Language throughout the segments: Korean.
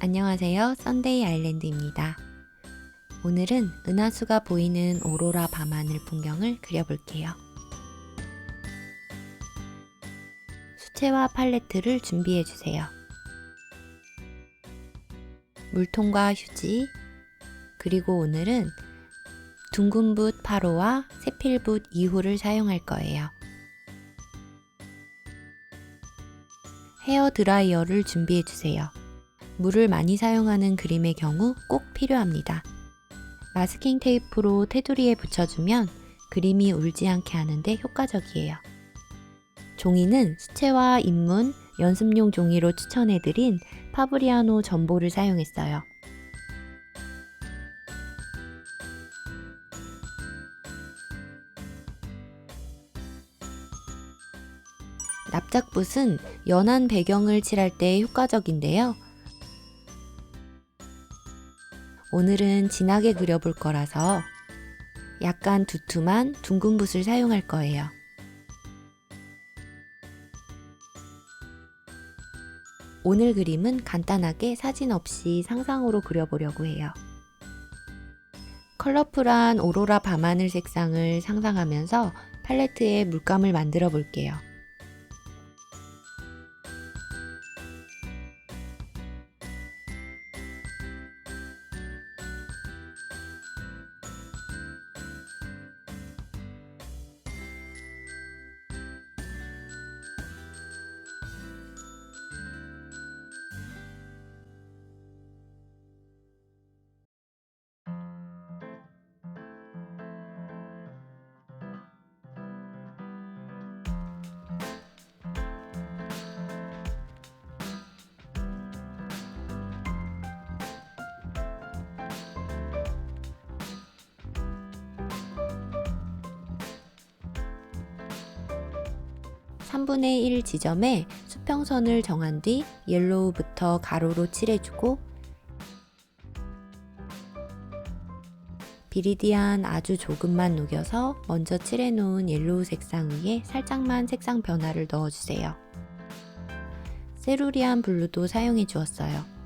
안녕하세요. 썬데이 아일랜드입니다. 오늘은 은하수가 보이는 오로라 밤하늘 풍경을 그려볼게요. 수채화 팔레트를 준비해주세요. 물통과 휴지, 그리고 오늘은 둥근 붓 8호와 세필붓 2호를 사용할 거예요. 헤어 드라이어를 준비해주세요. 물을 많이 사용하는 그림의 경우 꼭 필요합니다. 마스킹 테이프로 테두리에 붙여주면 그림이 울지 않게 하는데 효과적이에요. 종이는 수채화 입문 연습용 종이로 추천해드린 파브리아노 점보를 사용했어요. 납작붓은 연한 배경을 칠할 때 효과적인데요. 오늘은 진하게 그려볼 거라서 약간 두툼한 둥근 붓을 사용할 거예요. 오늘 그림은 간단하게 사진 없이 상상으로 그려보려고 해요. 컬러풀한 오로라 밤하늘 색상을 상상하면서 팔레트에 물감을 만들어 볼게요. (3분의 1) 지점에 수평선을 정한 뒤 옐로우부터 가로로 칠해주고 비리디안 아주 조금만 녹여서 먼저 칠해놓은 옐로우 색상 위에 살짝만 색상 변화를 넣어주세요. 세루리안 블루도 사용해 주었어요.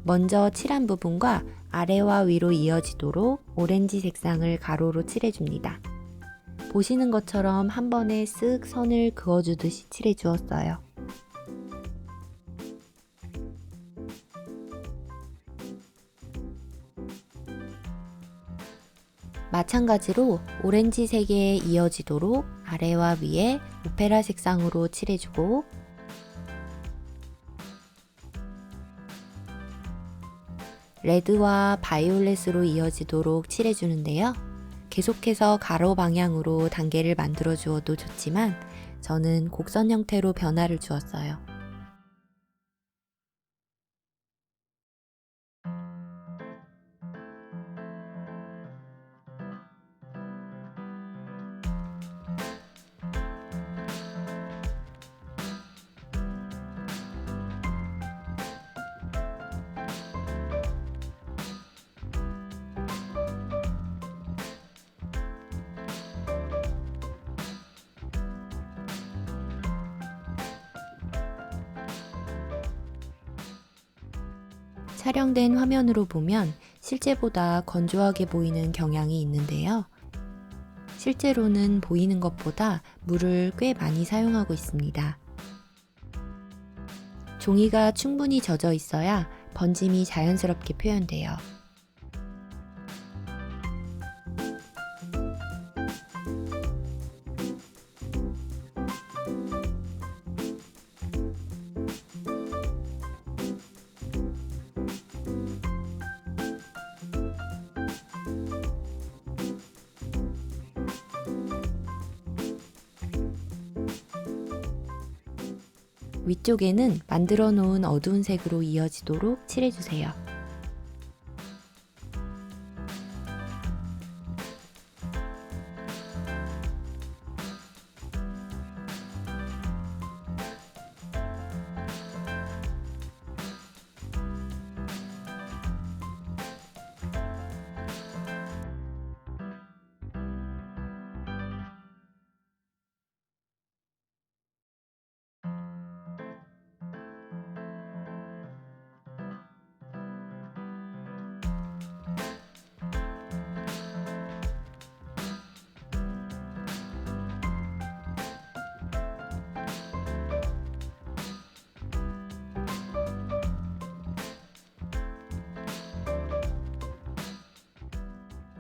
먼저 칠한 부분과 아래와 위로 이어지도록 오렌지 색상을 가로로 칠해줍니다. 보시는 것처럼 한 번에 쓱 선을 그어주듯이 칠해 주었어요. 마찬가지로 오렌지 색에 이어지도록 아래와 위에 오페라 색상으로 칠해주고 레드와 바이올렛으로 이어지도록 칠해주는데요. 계속해서 가로 방향으로 단계를 만들어 주어도 좋지만 저는 곡선 형태로 변화를 주었어요. 촬영된 화면으로 보면 실제보다 건조하게 보이는 경향이 있는데요. 실제로는 보이는 것보다 물을 꽤 많이 사용하고 있습니다. 종이가 충분히 젖어 있어야 번짐이 자연스럽게 표현돼요. 위쪽에는 만들어 놓은 어두운 색으로 이어지도록 칠해주세요.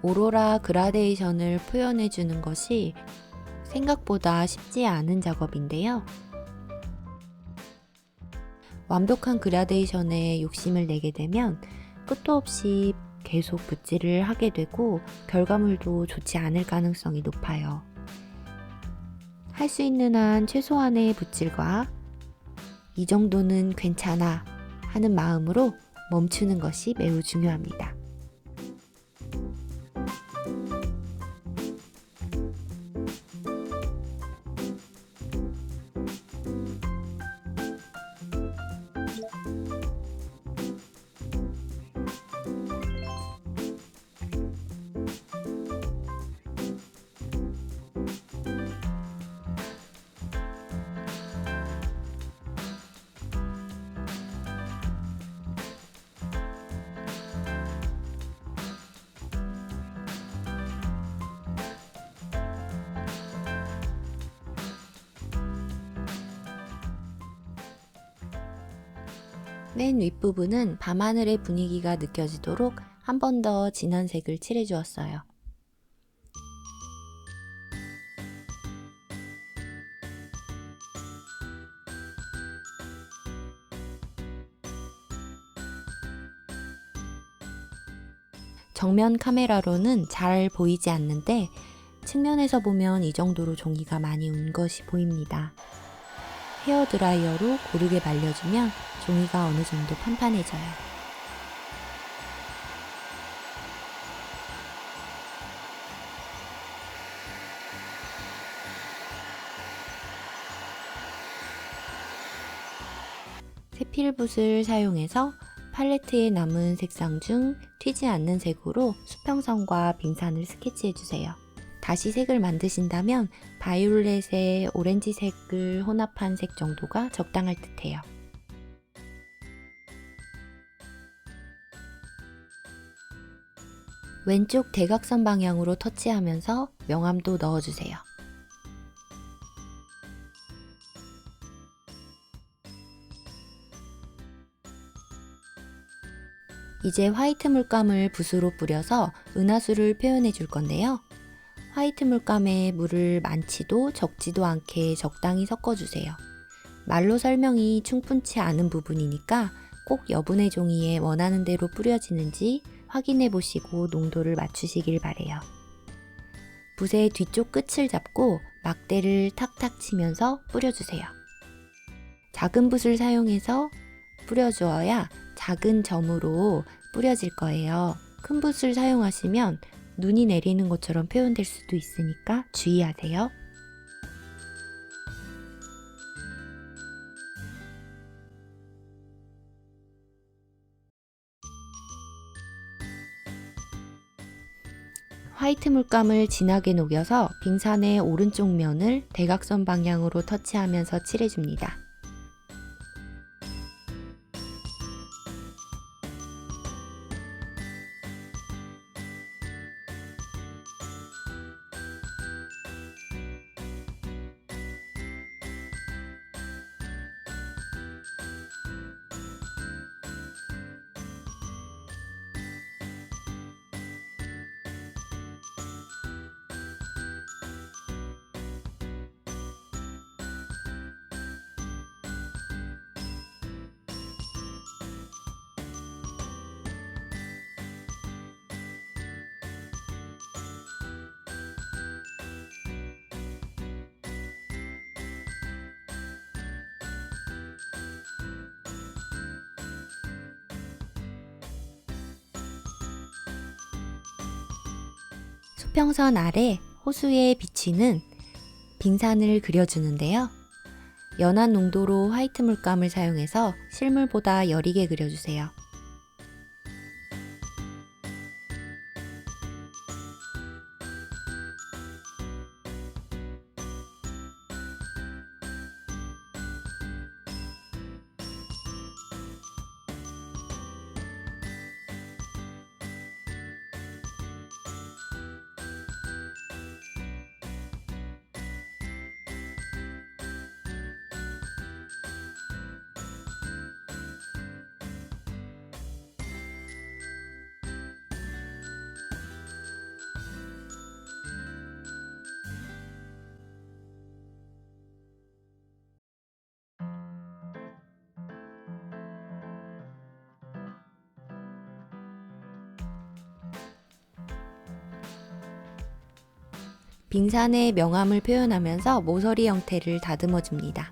오로라 그라데이션을 표현해 주는 것이 생각보다 쉽지 않은 작업인데요. 완벽한 그라데이션에 욕심을 내게 되면 끝도 없이 계속 붓질을 하게 되고 결과물도 좋지 않을 가능성이 높아요. 할 수 있는 한 최소한의 붓질과 이 정도는 괜찮아 하는 마음으로 멈추는 것이 매우 중요합니다. 맨 윗부분은 밤하늘의 분위기가 느껴지도록 한 번 더 진한 색을 칠해 주었어요. 정면 카메라로는 잘 보이지 않는데 측면에서 보면 이 정도로 종이가 많이 운 것이 보입니다. 헤어드라이어로 고르게 말려주면 종이가 어느 정도 판판해져요. 세필붓을 사용해서 팔레트에 남은 색상 중 튀지 않는 색으로 수평선과 빙산을 스케치해주세요. 다시 색을 만드신다면 바이올렛에 오렌지색을 혼합한 색 정도가 적당할 듯해요. 왼쪽 대각선 방향으로 터치하면서 명암도 넣어주세요. 이제 화이트 물감을 붓으로 뿌려서 은하수를 표현해 줄 건데요. 화이트 물감에 물을 많지도 적지도 않게 적당히 섞어주세요. 말로 설명이 충분치 않은 부분이니까 꼭 여분의 종이에 원하는 대로 뿌려지는지 확인해 보시고 농도를 맞추시길 바래요. 붓의 뒤쪽 끝을 잡고 막대를 탁탁 치면서 뿌려주세요. 작은 붓을 사용해서 뿌려주어야 작은 점으로 뿌려질 거예요. 큰 붓을 사용하시면 눈이 내리는 것처럼 표현될 수도 있으니까 주의하세요. 화이트 물감을 진하게 녹여서 빙산의 오른쪽 면을 대각선 방향으로 터치하면서 칠해줍니다. 수평선 아래 호수에 비치는 빙산을 그려주는데요. 연한 농도로 화이트 물감을 사용해서 실물보다 여리게 그려주세요. 빙산의 명암을 표현하면서 모서리 형태를 다듬어 줍니다.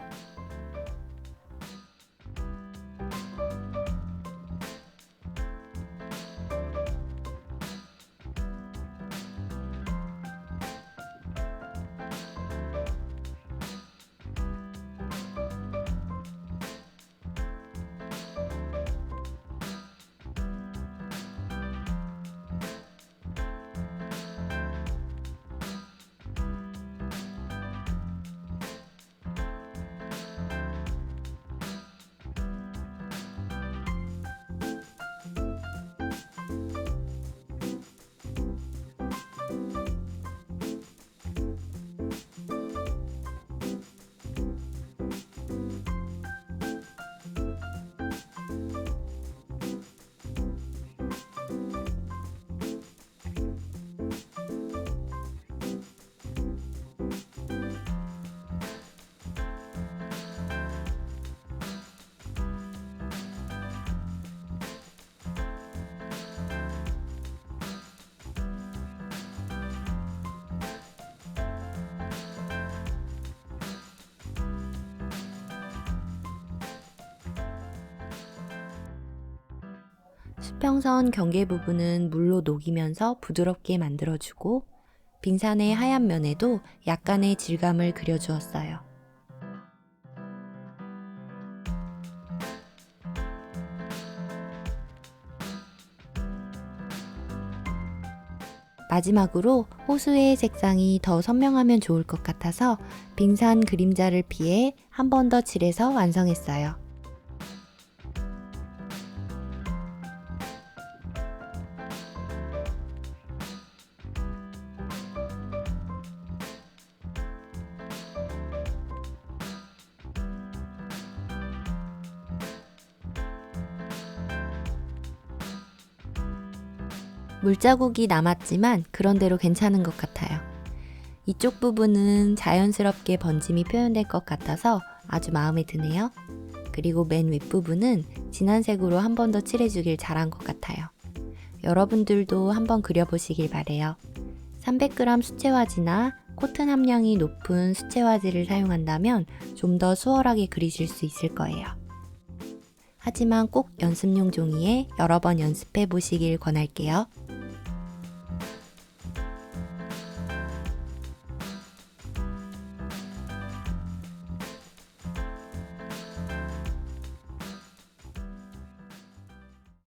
수평선 경계 부분은 물로 녹이면서 부드럽게 만들어주고 빙산의 하얀 면에도 약간의 질감을 그려주었어요. 마지막으로 호수의 색상이 더 선명하면 좋을 것 같아서 빙산 그림자를 피해 한 번 더 칠해서 완성했어요. 물자국이 남았지만 그런대로 괜찮은 것 같아요. 이쪽 부분은 자연스럽게 번짐이 표현될 것 같아서 아주 마음에 드네요. 그리고 맨 윗부분은 진한 색으로 한 번 더 칠해주길 잘한 것 같아요. 여러분들도 한번 그려보시길 바래요. 300g 수채화지나 코튼 함량이 높은 수채화지를 사용한다면 좀 더 수월하게 그리실 수 있을 거예요. 하지만 꼭 연습용 종이에 여러 번 연습해 보시길 권할게요.